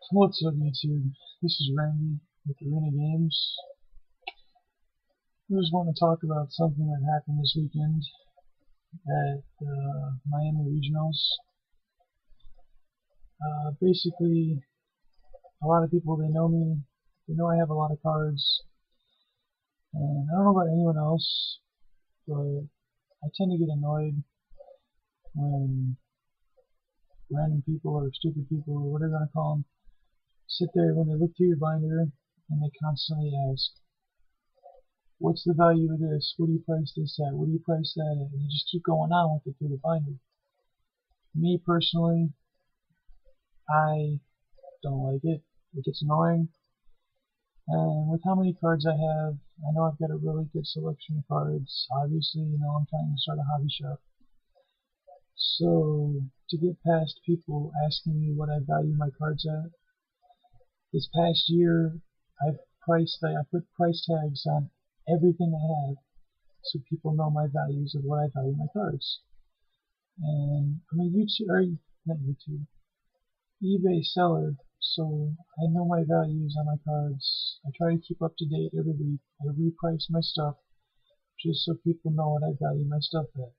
What's up, YouTube? This is Randy with Arena Games. I just want to talk about something that happened this weekend at Miami Regionals. Basically, a lot of people, they know me, they know I have a lot of cards, and I don't know about anyone else, but I tend to get annoyed when random people or stupid people, or whatever you're going to call them, sit there when they look through your binder and they constantly ask, what's the value of this? What do you price this at? What do you price that at? And you just keep going on with it through the binder. Me personally, I don't like it. It gets annoying. And with how many cards I have, I know I've got a really good selection of cards. Obviously, I'm trying to start a hobby shop. So, to get past people asking me what I value my cards at, this past year, I put price tags on everything I have, so people know my values of what I value my cards. And I'm a YouTube, or not YouTube, eBay seller, so I know my values on my cards. I try to keep up to date every week. I reprice my stuff just so people know what I value my stuff at.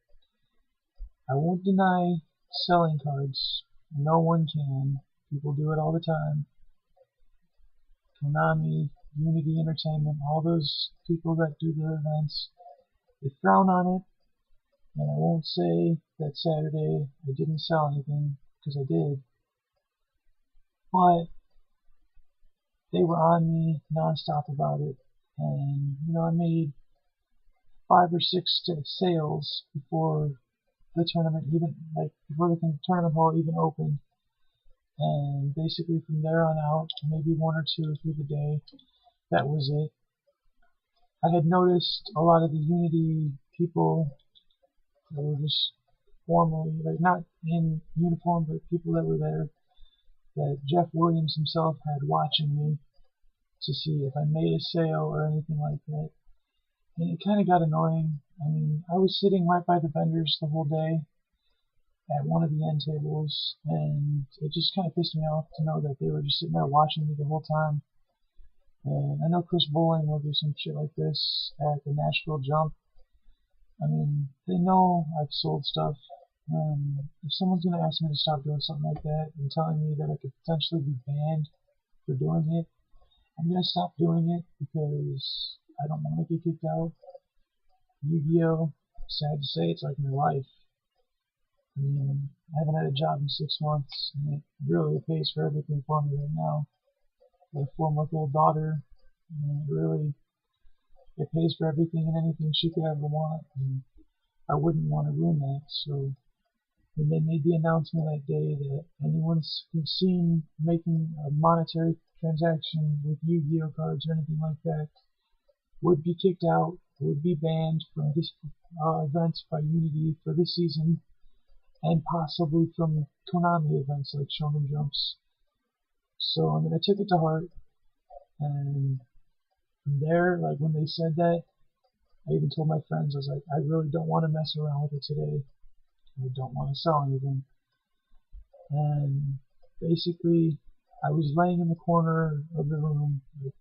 I won't deny selling cards. No one can. People do it all the time. Konami, Unity Entertainment, all those people that do the events, they frown on it. And I won't say that Saturday I didn't sell anything, because I did. But they were on me nonstop about it. And, I made 5 or 6 sales before the tournament before the tournament hall even opened. And basically from there on out, maybe 1 or 2 through the day, that was it. I had noticed a lot of the Unity people that were just formally, not in uniform, but people that were there, that Jeff Williams himself had watching me to see if I made a sale or anything like that. And it kind of got annoying. I mean, I was sitting right by the vendors the whole day at one of the end tables, and it just kind of pissed me off to know that they were just sitting there watching me the whole time. And I know Chris Bowling will do some shit like this at the Nashville Jump. I mean, they know I've sold stuff, and if someone's going to ask me to stop doing something like that and telling me that I could potentially be banned for doing it, I'm going to stop doing it because I don't want to get kicked out. Yu-Gi-Oh! Sad to say, it's like my life. I mean, I haven't had a job in 6 months, and it really pays for everything for me right now. I have a 4-month-old daughter, and it pays for everything and anything she could ever want, and I wouldn't want to ruin that. So when they made the announcement that day that anyone seen making a monetary transaction with Yu-Gi-Oh cards or anything like that would be kicked out, would be banned from this events by Unity for this season, and possibly from Konami events like Shonen Jumps. So I took it to heart, and from there, when they said that, I even told my friends, I was like, I really don't want to mess around with it today. I don't want to sell anything. And basically, I was laying in the corner of the room. The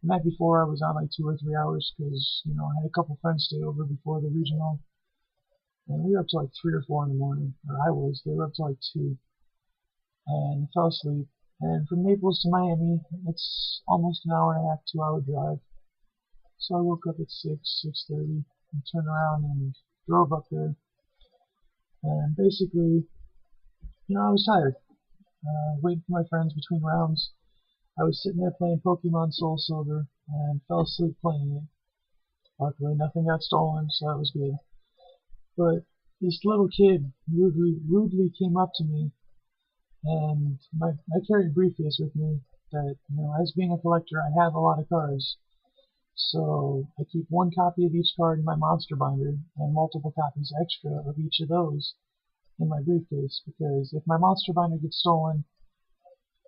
night before, I was on 2 or 3 hours because, I had a couple friends stay over before the regional. And we were up to 3 or 4 in the morning. Or they were up to 2. And I fell asleep. And from Naples to Miami, it's almost an hour and a half, 2-hour drive. So I woke up at 6:30, and turned around and drove up there. And basically, I was tired. Waiting for my friends between rounds. I was sitting there playing Pokemon Soul Silver and fell asleep playing it. Luckily, nothing got stolen, so that was good. But this little kid rudely came up to me, and I carry a briefcase with me that, as being a collector, I have a lot of cards. So I keep 1 copy of each card in my monster binder and multiple copies extra of each of those in my briefcase, because if my monster binder gets stolen,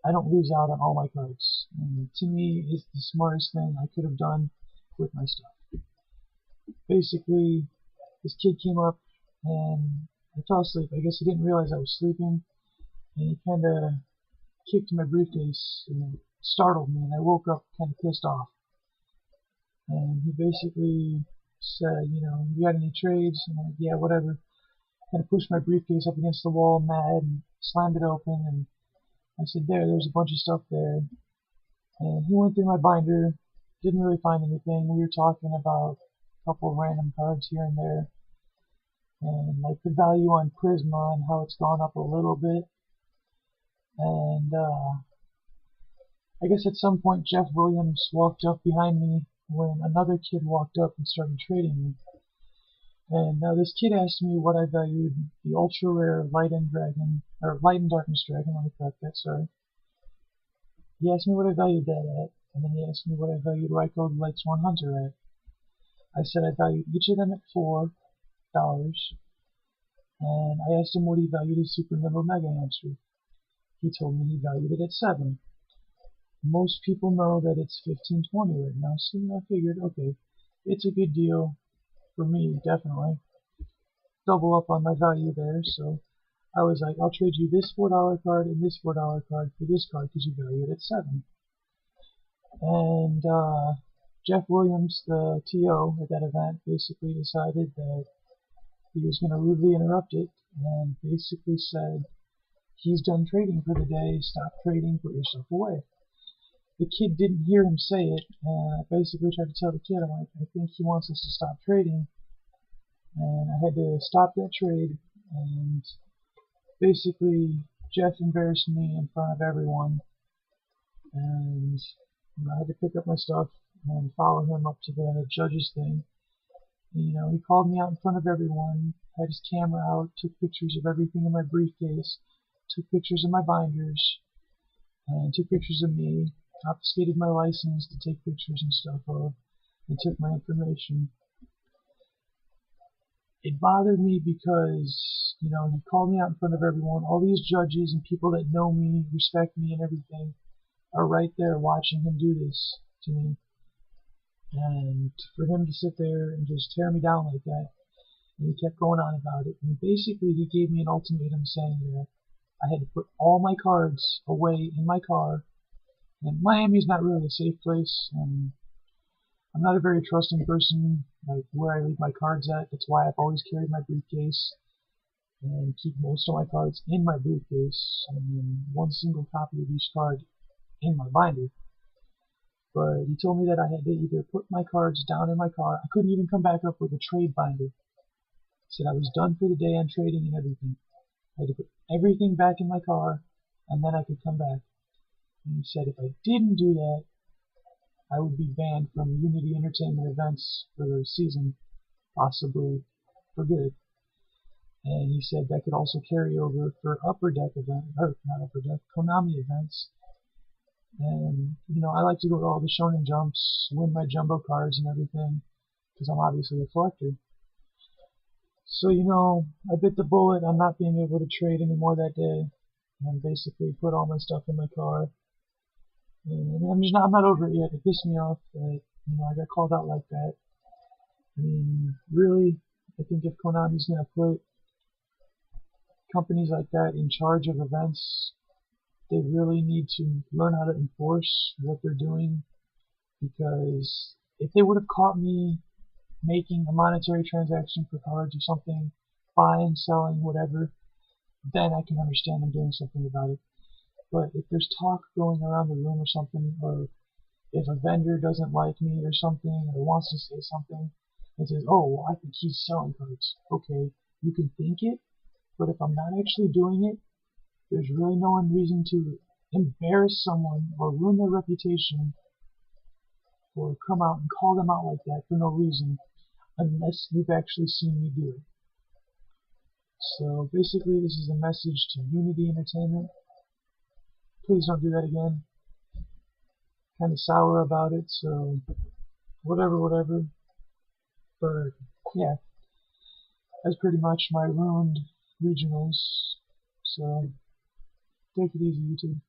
I don't lose out on all my cards. And to me, it's the smartest thing I could have done with my stuff. Basically, this kid came up and I fell asleep. I guess he didn't realize I was sleeping, and he kind of kicked my briefcase and it startled me, and I woke up kind of pissed off. And he basically said, you know, you got any trades? And I'm like, yeah, whatever. Kind of pushed my briefcase up against the wall, mad, and slammed it open. And I said, there's a bunch of stuff there. And he went through my binder, didn't really find anything. We were talking about a couple of random cards here and there, and like the value on Prisma and how it's gone up a little bit. And I guess at some point Jeff Williams walked up behind me when another kid walked up and started trading me. And now this kid asked me what I valued the ultra rare Light and Darkness Dragon, let me correct that, sorry. He asked me what I valued that at, and then he asked me what I valued Raikou the Lightsworn Hunter at. I said I valued each of them at $4, and I asked him what he valued his Super Nimble Mega Hamster. He told me he valued it at $7. Most people know that it's $15.20 right now, so I figured, okay, it's a good deal for me, definitely. Double up on my value there, so I was like, I'll trade you this $4 card and this $4 card for this card because you value it at $7. And Jeff Williams, the TO at that event, basically decided that he was going to rudely interrupt it and basically said, he's done trading for the day, stop trading, put your stuff away. The kid didn't hear him say it, and I basically tried to tell the kid, I'm like, I think he wants us to stop trading. And I had to stop that trade, and basically Jeff embarrassed me in front of everyone, and I had to pick up my stuff and follow him up to the judges thing. And, he called me out in front of everyone, had his camera out, took pictures of everything in my briefcase, took pictures of my binders, and took pictures of me, confiscated my license to take pictures and stuff of, and took my information. It bothered me because, he called me out in front of everyone. All these judges and people that know me, respect me and everything, are right there watching him do this to me. And for him to sit there and just tear me down like that, and he kept going on about it. And basically he gave me an ultimatum saying that I had to put all my cards away in my car. And Miami's not really a safe place, and I'm not a very trusting person, like where I leave my cards at. That's why I've always carried my briefcase and keep most of my cards in my briefcase, and one single copy of each card in my binder. But he told me that I had to either put my cards down in my car. I couldn't even come back up with a trade binder. He said I was done for the day on trading and everything. I had to put everything back in my car, and then I could come back. And he said if I didn't do that, I would be banned from Unity Entertainment events for the season, possibly for good. And he said that could also carry over for Upper Deck events, or not Upper Deck, Konami events. And, I like to go to all the Shonen Jumps, win my jumbo cards and everything, because I'm obviously a collector. So, I bit the bullet on not being able to trade anymore that day, and basically put all my stuff in my car. And I'm not over it yet. It pissed me off that, I got called out like that. I mean, really, I think if Konami's going to put companies like that in charge of events, they really need to learn how to enforce what they're doing, because if they would have caught me making a monetary transaction for cards or something, buying, selling, whatever, then I can understand them doing something about it. But if there's talk going around the room or something, or if a vendor doesn't like me or something, or wants to say something, and says, oh, well, I think he's selling cards. Okay, you can think it, but if I'm not actually doing it, there's really no reason to embarrass someone or ruin their reputation or come out and call them out like that for no reason unless you've actually seen me do it. So basically this is a message to Unity Entertainment. Please don't do that again. Kind of sour about it, so whatever. But yeah, that's pretty much my ruined regionals. So take it easy, YouTube.